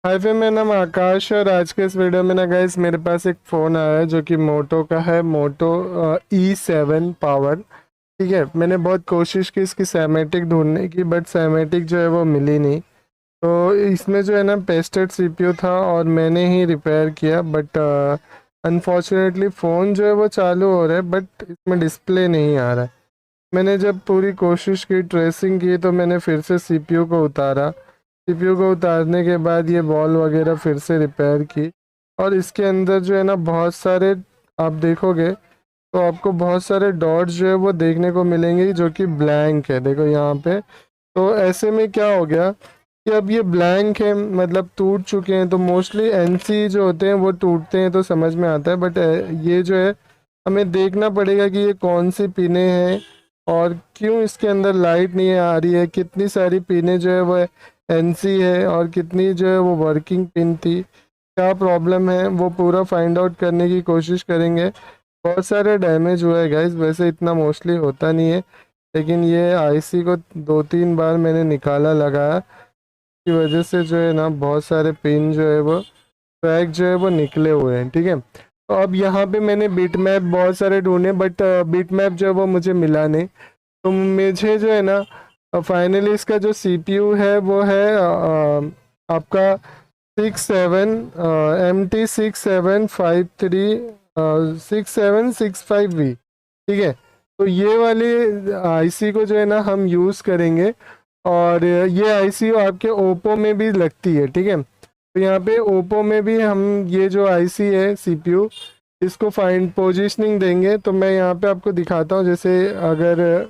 हाय फिर, मेरा नाम आकाश है और आज के इस वीडियो में ना गाइस मेरे पास एक फ़ोन आया है जो कि मोटो का है। मोटो E7 पावर। ठीक है, मैंने बहुत कोशिश की इसकी सैमेटिक ढूंढने की, बट सैमेटिक जो है वो मिली नहीं। तो इसमें जो है ना पेस्टेड सीपीयू था और मैंने ही रिपेयर किया, बट अनफॉर्चुनेटली फ़ोन जो है वो चालू हो रहा है बट इसमें डिस्प्ले नहीं आ रहा है। मैंने जब पूरी कोशिश की, ट्रेसिंग की, तो मैंने फिर से सीपीयू को उतारा। सीपीयू को उतारने के बाद ये बॉल वगैरह फिर से रिपेयर की और इसके अंदर जो है ना बहुत सारे, आप देखोगे तो आपको बहुत सारे डॉट्स जो है वो देखने को मिलेंगे जो कि ब्लैंक है। देखो यहाँ पे। तो ऐसे में क्या हो गया कि अब ये ब्लैंक है, मतलब टूट चुके हैं। तो मोस्टली एनसी जो होते हैं वो टूटते हैं तो समझ में आता है, बट ये जो है हमें देखना पड़ेगा कि ये कौन सी पिने हैं और क्यों इसके अंदर लाइट नहीं आ रही है, कितनी सारी पिने जो है वो एनसी है और कितनी जो है वो वर्किंग पिन थी, क्या प्रॉब्लम है, वो पूरा फाइंड आउट करने की कोशिश करेंगे। बहुत सारे डैमेज हुआ है गाइस, वैसे इतना मोस्टली होता नहीं है, लेकिन ये आईसी को 2-3 बार मैंने निकाला लगाया की वजह से जो है ना बहुत सारे पिन जो है वो ट्रैक जो है वो निकले हुए हैं। ठीक है, तो अब यहाँ पे मैंने बिट मैप बहुत सारे ढूंढे, बट बिट मैप जो है वो मुझे मिला नहीं। तो मुझे जो है ना फाइनली इसका जो सीपीयू है वो है आपका 67MT6753 6765V। ठीक है, तो ये वाली आईसी को जो है ना हम यूज़ करेंगे और ये आईसी आपके ओप्पो में भी लगती है। ठीक है, तो यहाँ पे ओप्पो में भी हम ये जो आईसी है सीपीयू, इसको फाइंड पोजीशनिंग देंगे। तो मैं यहाँ पे आपको दिखाता हूँ, जैसे अगर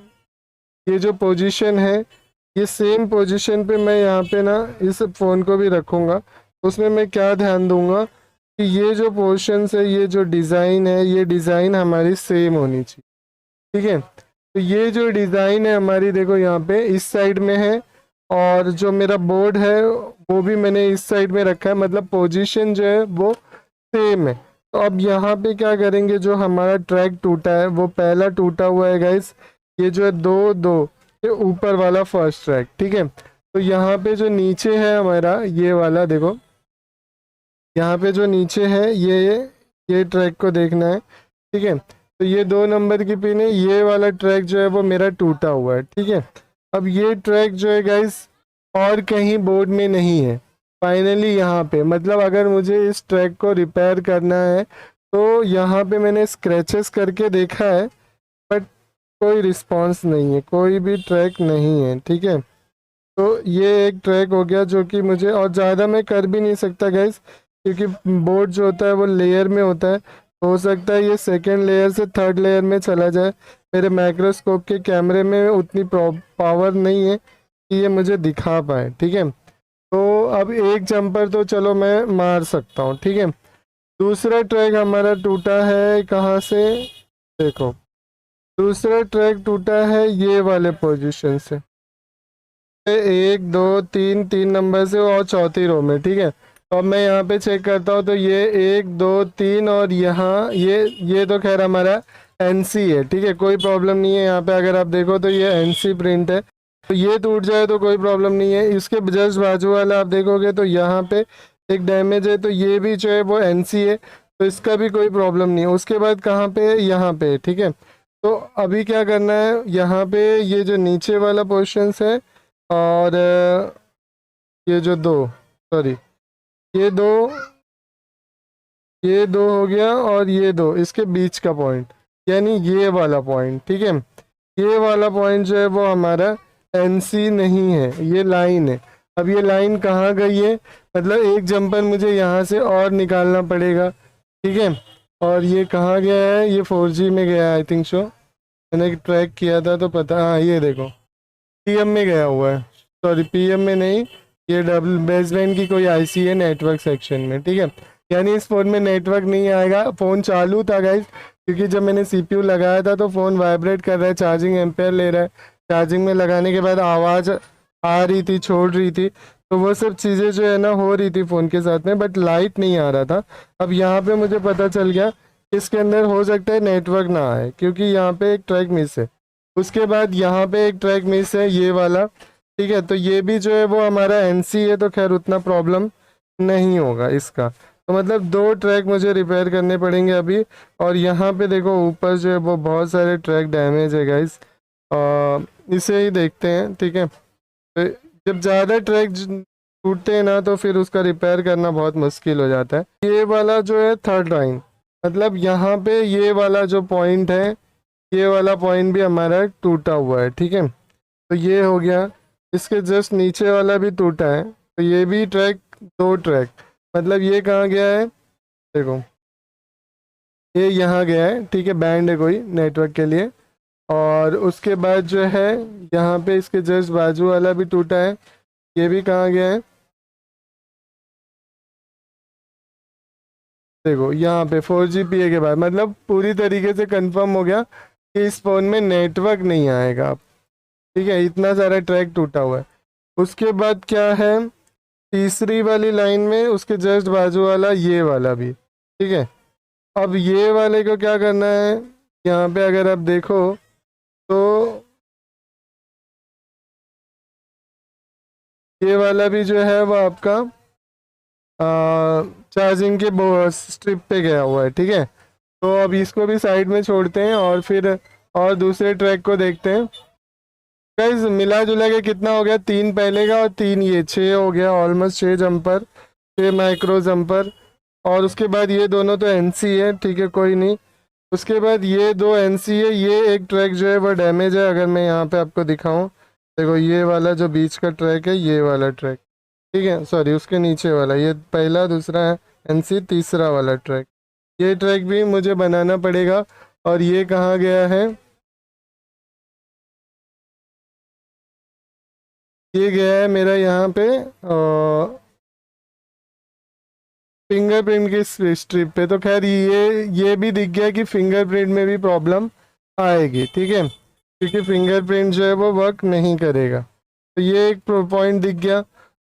ये जो पोजीशन है, ये सेम पोजीशन पे मैं यहाँ पे ना इस फ़ोन को भी रखूँगा। उसमें मैं क्या ध्यान दूंगा कि ये जो पोर्शन है, ये जो डिज़ाइन है, ये डिज़ाइन हमारी सेम होनी चाहिए। ठीक है, तो ये जो डिज़ाइन है हमारी, देखो यहाँ पे इस साइड में है और जो मेरा बोर्ड है वो भी मैंने इस साइड में रखा है, मतलब पोजीशन जो है वो सेम है। तो अब यहाँ पे क्या करेंगे, जो हमारा ट्रैक टूटा है वो पहला टूटा हुआ है गाइस, ये जो है 2-2 ये ऊपर वाला फर्स्ट ट्रैक। ठीक है, तो यहाँ पे जो नीचे है हमारा ये वाला, देखो यहाँ पे जो नीचे है ये ट्रैक को देखना है। ठीक है, तो ये 2 नंबर की पिन है, ये वाला ट्रैक जो है वो मेरा टूटा हुआ है। ठीक है, अब ये ट्रैक जो है गाइस और कहीं बोर्ड में नहीं है, फाइनली यहाँ पे, मतलब अगर मुझे इस ट्रैक को रिपेयर करना है तो यहाँ पे मैंने स्क्रैचेस करके देखा है बट कोई रिस्पांस नहीं है, कोई भी ट्रैक नहीं है। ठीक है, तो ये एक ट्रैक हो गया जो कि मुझे, और ज़्यादा मैं कर भी नहीं सकता गैस, क्योंकि बोर्ड जो होता है वो लेयर में होता है। हो सकता है ये सेकेंड लेयर से थर्ड लेयर में चला जाए। मेरे माइक्रोस्कोप के कैमरे में उतनी पावर नहीं है कि ये मुझे दिखा पाए। ठीक है, तो अब एक जंपर तो चलो मैं मार सकता हूँ। ठीक है, दूसरा ट्रैक हमारा टूटा है कहाँ से, देखो दूसरा ट्रैक टूटा है ये वाले पोजीशन से, 1 2 3 नंबर से और चौथी रो में। ठीक है, तो अब मैं यहाँ पे चेक करता हूँ तो ये 1 2 3 और यहाँ ये तो खैर हमारा एनसी है। ठीक है, कोई प्रॉब्लम नहीं है। यहाँ पे अगर आप देखो तो ये एनसी प्रिंट है, तो ये टूट जाए तो कोई प्रॉब्लम नहीं है। इसके जस्ट बाजू वाला आप देखोगे तो यहाँ पे एक डैमेज है, तो ये भी जो है वो एनसी है, तो इसका भी कोई प्रॉब्लम नहीं है। उसके बाद कहाँ पे है, यहाँ पे। ठीक है, तो अभी क्या करना है, यहाँ पे ये जो नीचे वाला पोर्शन है और ये जो दो, सॉरी ये दो, ये दो हो गया और ये दो, इसके बीच का पॉइंट, यानी ये वाला पॉइंट। ठीक है, ये वाला पॉइंट जो है वो हमारा एनसी नहीं है, ये लाइन है। अब ये लाइन कहाँ गई है, मतलब एक जंपर मुझे यहाँ से और निकालना पड़ेगा। ठीक है, और ये कहाँ गया है, ये 4G में गया है आई थिंक सो, मैंने ट्रैक किया था तो पता, हाँ ये देखो पीएम में गया हुआ है, सॉरी पीएम में नहीं, ये डबल बेसलाइन की कोई आईसी है नेटवर्क सेक्शन में। ठीक है, यानी इस फ़ोन में नेटवर्क नहीं आएगा। फ़ोन चालू था गाइस, क्योंकि जब मैंने सीपीयू लगाया था तो फ़ोन वाइब्रेट कर रहा है, चार्जिंग एम्पेयर ले रहा है, चार्जिंग में लगाने के बाद आवाज़ आ रही थी, छोड़ रही थी, तो वो सब चीज़ें जो है ना हो रही थी फ़ोन के साथ में, बट लाइट नहीं आ रहा था। अब यहाँ पर मुझे पता चल गया इसके अंदर हो सकता है नेटवर्क ना आए, क्योंकि यहाँ पर एक ट्रैक मिस है। उसके बाद यहाँ पे एक ट्रैक मिस है, ये वाला। ठीक है, तो ये भी जो है वो हमारा एनसी है, तो खैर उतना प्रॉब्लम नहीं होगा इसका। तो मतलब 2 ट्रैक मुझे रिपेयर करने पड़ेंगे अभी। और यहाँ पे देखो ऊपर जो है वो बहुत सारे ट्रैक डैमेज है गाइस। इसे ही देखते हैं, ठीक है। तो जब ज़्यादा ट्रैक टूटते हैं ना तो फिर उसका रिपेयर करना बहुत मुश्किल हो जाता है। ये वाला जो है थर्ड लाइन, मतलब यहाँ पे ये वाला जो पॉइंट है, ये वाला पॉइंट भी हमारा टूटा हुआ है, ठीक है। तो ये हो गया। इसके जस्ट नीचे वाला भी टूटा है, तो ये भी ट्रैक, 2 ट्रैक। मतलब ये कहाँ गया है, देखो ये यहाँ गया है, ठीक है। बैंड है कोई नेटवर्क के लिए। और उसके बाद जो है यहाँ पे इसके जस्ट बाजू वाला भी टूटा है, ये भी कहाँ गया है, देखो यहाँ पे 4GPA के बाद। मतलब पूरी तरीके से कंफर्म हो गया कि इस फ़ोन में नेटवर्क नहीं आएगा अब, ठीक है। इतना सारा ट्रैक टूटा हुआ है। उसके बाद क्या है, तीसरी वाली लाइन में उसके जस्ट बाजू वाला ये वाला भी, ठीक है। अब ये वाले को क्या करना है, यहाँ पे अगर आप देखो तो ये वाला भी जो है वो आपका चार्जिंग के स्ट्रिप पे गया हुआ है, ठीक है। तो अब इसको भी साइड में छोड़ते हैं और फिर और दूसरे ट्रैक को देखते हैं। गाइस मिला जुला के कितना हो गया, 3 पहले का और 3 ये, 6 हो गया ऑलमोस्ट। 6 jumper, 6 micro jumper. और उसके बाद ये दोनों तो एनसी है, ठीक है, कोई नहीं। उसके बाद ये 2 एनसी है। ये एक ट्रैक जो है वो डैमेज है, अगर मैं यहाँ पे आपको दिखाऊं, देखो ये वाला जो बीच का ट्रैक है, ये वाला ट्रैक, ठीक है। सॉरी उसके नीचे वाला, ये पहला, दूसरा है एनसी, तीसरा वाला ट्रैक, ये ट्रैक भी मुझे बनाना पड़ेगा। और ये कहाँ गया है, ये गया है मेरा यहाँ पे फिंगरप्रिंट की स्ट्रिप पे। तो खैर ये भी दिख गया कि फिंगरप्रिंट में भी प्रॉब्लम आएगी, ठीक है, क्योंकि फिंगरप्रिंट जो है वो वर्क नहीं करेगा। तो ये एक पॉइंट दिख गया।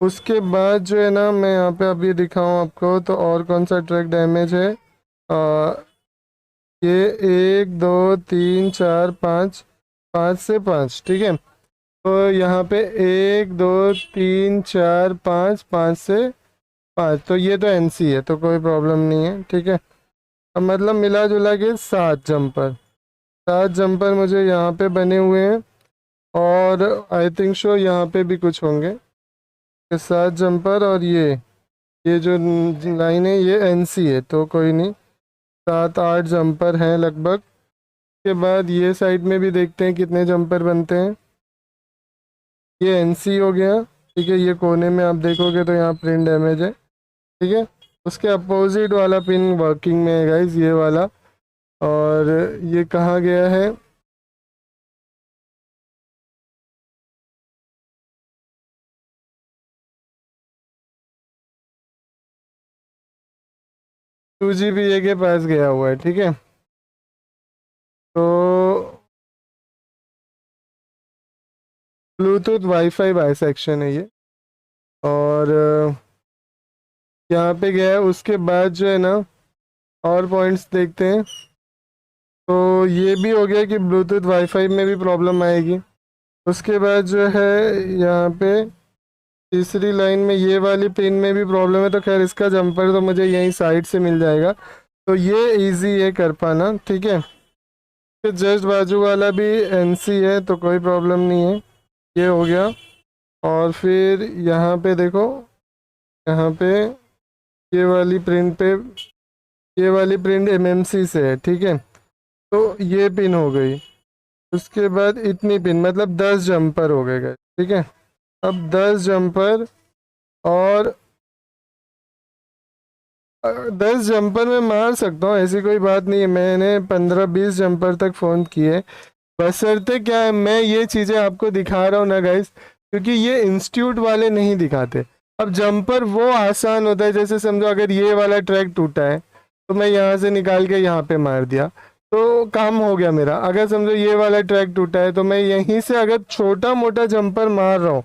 उसके बाद जो है ना, मैं यहाँ पे अभी दिखाऊँ आपको तो और कौन सा ट्रैक डैमेज है। ये 1 2 3 4 5, 5 से 5, ठीक है। तो यहाँ पे 1 2 3 4 5, 5 से 5, तो ये तो एनसी है, तो कोई प्रॉब्लम नहीं है, ठीक है। अब मतलब मिला जुला के 7 जंपर मुझे यहाँ पे बने हुए हैं। और आई थिंक शो यहाँ पे भी कुछ होंगे, 7 जंपर। और ये जो लाइन है ये एनसी है, तो कोई नहीं, 7 8 जंपर हैं लगभग। के बाद ये साइड में भी देखते हैं कितने जंपर बनते हैं। ये एनसी हो गया, ठीक है। ये कोने में आप देखोगे तो यहाँ प्रिंट डैमेज है, ठीक है। उसके अपोजिट वाला पिन वर्किंग में है गाइज, ये वाला। और ये कहाँ गया है, टू GPA के पास गया हुआ है, ठीक है। तो ब्लूटूथ वाईफाई बाइसेक्शन है ये। और यहाँ पे गया है। उसके बाद जो है ना और पॉइंट्स देखते हैं। तो ये भी हो गया कि ब्लूटूथ वाईफाई में भी प्रॉब्लम आएगी। उसके बाद जो है यहाँ पे तीसरी लाइन में ये वाली पिन में भी प्रॉब्लम है। तो खैर इसका जंपर तो मुझे यहीं साइड से मिल जाएगा, तो ये इजी है कर पाना, ठीक है। फिर जस्ट बाजू वाला भी एनसी है, तो कोई प्रॉब्लम नहीं है, ये हो गया। और फिर यहाँ पे देखो, यहाँ पे ये वाली प्रिंट पे, ये वाली प्रिंट एमएमसी से है, ठीक है। तो ये पिन हो गई। उसके बाद इतनी पिन, मतलब 10 जंपर हो गए, ठीक है। अब 10 जंपर, और 10 जंपर में मार सकता हूँ, ऐसी कोई बात नहीं है। मैंने 15 20 जंपर तक फ़ोन किए, बशर्ते क्या है, मैं ये चीज़ें आपको दिखा रहा हूँ ना गाइस, क्योंकि ये इंस्टीट्यूट वाले नहीं दिखाते। अब जंपर वो आसान होता है, जैसे समझो अगर ये वाला ट्रैक टूटा है तो मैं यहाँ से निकाल के यहाँ पे मार दिया तो काम हो गया मेरा। अगर समझो ये वाला ट्रैक टूटा है तो मैं यहीं से अगर छोटा मोटा जंपर मार रहा हूँ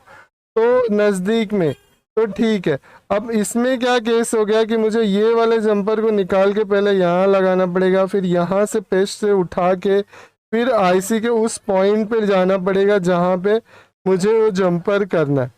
तो नज़दीक में, तो ठीक है। अब इसमें क्या केस हो गया कि मुझे ये वाले जंपर को निकाल के पहले यहाँ लगाना पड़ेगा, फिर यहाँ से पेस्ट से उठा के फिर आईसी के उस पॉइंट पर जाना पड़ेगा जहाँ पे मुझे वो जंपर करना है,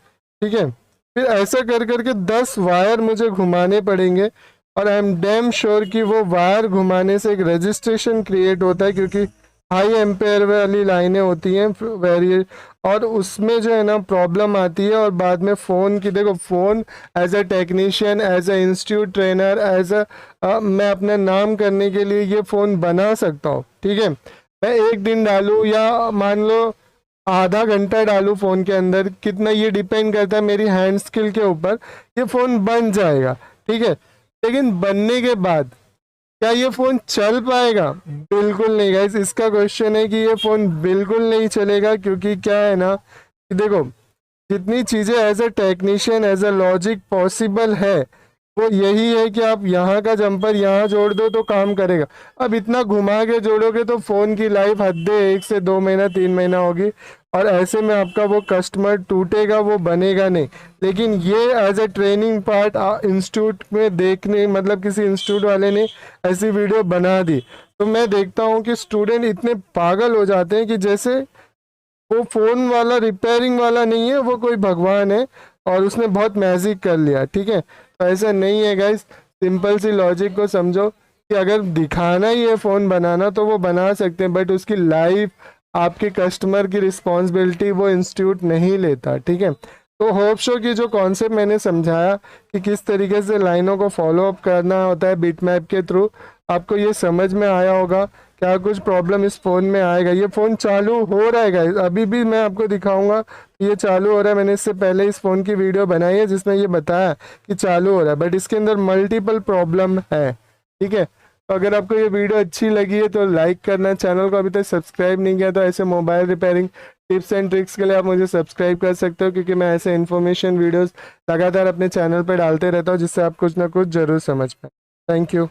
ठीक है। फिर ऐसा कर करके 10 वायर मुझे घुमाने पड़ेंगे, और आई एम डैम श्योर कि वो वायर घुमाने से एक रजिस्ट्रेशन क्रिएट होता है, क्योंकि हाई एम्पेयर वाली लाइनें होती हैं वेरी, और उसमें जो है ना प्रॉब्लम आती है। और बाद में फ़ोन की, देखो phone as a technician, as a institute trainer, as a मैं अपना नाम करने के लिए ये फ़ोन बना सकता हूँ, ठीक है। मैं एक दिन डालूँ या मान लो आधा घंटा डालूं फ़ोन के अंदर, कितना ये डिपेंड करता है मेरी हैंड स्किल के ऊपर, ये फ़ोन बन जाएगा, ठीक है। लेकिन बनने के बाद क्या ये फ़ोन चल पाएगा? बिल्कुल नहीं गाइस, इसका क्वेश्चन है कि ये फ़ोन बिल्कुल नहीं चलेगा, क्योंकि क्या है ना कि देखो, जितनी चीज़ें as a technician, as a logic possible है, वो यही है कि आप यहाँ का जंपर यहाँ जोड़ दो तो काम करेगा। अब इतना घुमा के जोड़ोगे तो फ़ोन की लाइफ हद 1 से 2 महीना 3 महीना होगी, और ऐसे में आपका वो कस्टमर टूटेगा, वो बनेगा नहीं। लेकिन ये as a training part institute में देखने, मतलब किसी इंस्टीट्यूट वाले ने ऐसी वीडियो बना दी, तो मैं देखता हूँ कि स्टूडेंट इतने पागल हो जाते हैं कि जैसे वो फ़ोन वाला रिपेयरिंग वाला नहीं है, वो कोई भगवान है और उसने बहुत मैजिक कर लिया, ठीक है। तो ऐसा नहीं है गाइस, सिंपल सी लॉजिक को समझो कि अगर दिखाना ही है फ़ोन बनाना तो वो बना सकते हैं, बट उसकी लाइफ, आपके कस्टमर की रिस्पॉन्सिबिलिटी वो इंस्टीट्यूट नहीं लेता, ठीक है। तो होप शो कि जो कॉन्सेप्ट मैंने समझाया कि किस तरीके से लाइनों को फॉलो अप करना होता है बिट मैप के थ्रू, आपको ये समझ में आया होगा। क्या कुछ प्रॉब्लम इस फ़ोन में आएगा? ये फ़ोन चालू हो रहा है गाइस, अभी भी मैं आपको दिखाऊंगा ये चालू हो रहा है। मैंने इससे पहले इस फ़ोन की वीडियो बनाई है जिसमें ये बताया कि चालू हो रहा है, बट इसके अंदर मल्टीपल प्रॉब्लम है, ठीक है। तो अगर आपको ये वीडियो अच्छी लगी है तो लाइक करना, चैनल को अभी तक सब्सक्राइब नहीं किया तो ऐसे mobile repairing tips and tricks के लिए आप मुझे सब्सक्राइब कर सकते हो, क्योंकि मैं ऐसे इन्फॉर्मेशन वीडियोस लगातार अपने चैनल पर डालते रहता हूँ जिससे आप कुछ ना कुछ ज़रूर समझ पाए। Thank you.